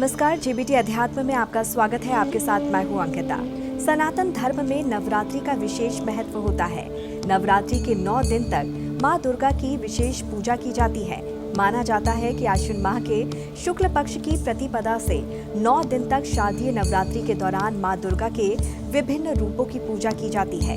नमस्कार, जेबीटी अध्यात्म में आपका स्वागत है। आपके साथ मैं हूं अंकिता। सनातन धर्म में नवरात्रि का विशेष महत्व होता है। नवरात्रि के 9 दिन तक मां दुर्गा की विशेष पूजा की जाती है। माना जाता है कि आश्विन माह के शुक्ल पक्ष की प्रतिपदा से 9 दिन तक शारदीय नवरात्रि के दौरान मां दुर्गा के विभिन्न रूपों की पूजा की जाती है।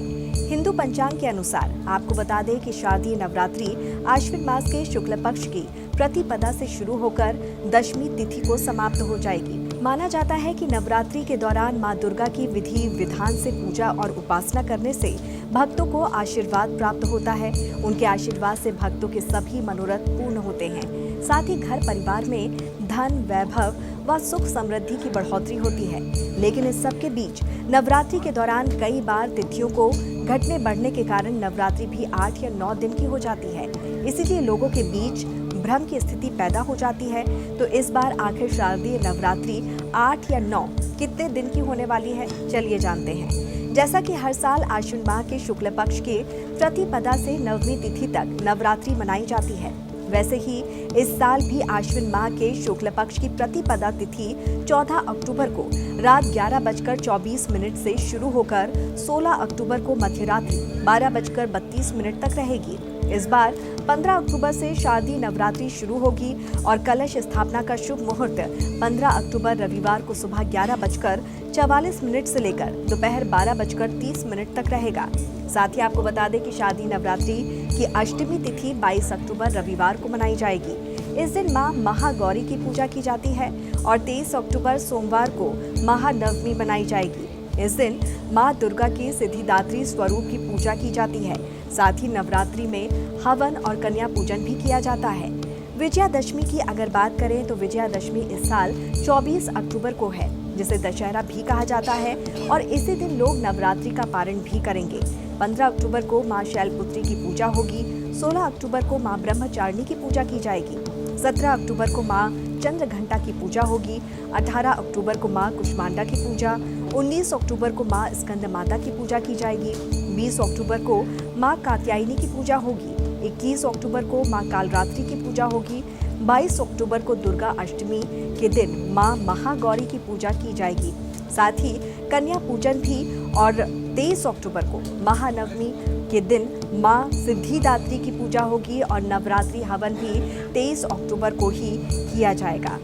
हिंदू पंचांग के अनुसार आपको बता दें कि शारदीय नवरात्रि आश्विन मास के शुक्ल पक्ष की प्रतिपदा से शुरू होकर दशमी तिथि को समाप्त हो जाएगी। माना जाता है कि नवरात्रि के दौरान मां दुर्गा की विधि विधान से पूजा और उपासना करने से भक्तों को आशीर्वाद प्राप्त होता है। उनके आशीर्वाद से भक्तों के सभी मनोरथ पूर्ण होते हैं। साथ ही घर परिवार में धन, वैभव व सुख समृद्धि की बढ़ोतरी होती है। लेकिन इस सब के बीच नवरात्रि के दौरान कई बार तिथियों को घटने बढ़ने के कारण नवरात्रि भी 8 या 9 दिन की हो जाती है। इसीलिए लोगों के बीच भ्रम की स्थिति पैदा हो जाती है। तो इस बार आखिर शारदीय नवरात्रि 8 या 9 कितने दिन की होने वाली है, चलिए जानते हैं। जैसा कि हर साल आश्विन माह के शुक्ल पक्ष के प्रतिपदा से नवमी तिथि तक नवरात्रि मनाई जाती है, वैसे ही इस साल भी आश्विन माह के शुक्ल पक्ष की प्रतिपदा तिथि 14 अक्टूबर को रात 11:24 से शुरू होकर 16 अक्टूबर को मध्यरात्रि 12:32 तक रहेगी। इस बार 15 अक्टूबर से शारदीय नवरात्रि शुरू होगी और कलश स्थापना का शुभ मुहूर्त 15 अक्टूबर रविवार को सुबह 11:44 से लेकर दोपहर 12:30 तक रहेगा। साथ ही आपको बता दें कि शारदीय नवरात्रि की अष्टमी तिथि 22 अक्टूबर रविवार को मनाई जाएगी। इस दिन मां महागौरी की पूजा की जाती है और 23 अक्टूबर सोमवार को महानवमी मनाई जाएगी। इस दिन मां दुर्गा के सिद्धिदात्री स्वरूप की पूजा की जाती है। साथ ही नवरात्रि में हवन और कन्या पूजन भी किया जाता है। विजयादशमी की अगर बात करें तो विजयादशमी इस साल 24 अक्टूबर को है, जिसे दशहरा भी कहा जाता है और इसी दिन लोग नवरात्रि का पारण भी करेंगे। 15 अक्टूबर को मां शैलपुत्री की पूजा होगी। 16 अक्टूबर को मां ब्रह्मचारिणी की पूजा की जाएगी। 17 अक्टूबर को मां चंद्रघंटा की पूजा होगी। 18 अक्टूबर को मां कुष्मांडा की पूजा। 19 अक्टूबर को मां स्कंद माता की पूजा की जाएगी। 20 अक्टूबर को मां कात्यायनी की पूजा होगी। 21 अक्टूबर को मां कालरात्रि की पूजा होगी। 22 अक्टूबर को दुर्गा अष्टमी के दिन मां महागौरी की पूजा की जाएगी। साथ ही कन्या पूजन भी और 23 अक्टूबर को महानवमी के दिन मां सिद्धिदात्री की पूजा होगी और नवरात्रि हवन भी 23 अक्टूबर को ही किया जाएगा।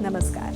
नमस्कार।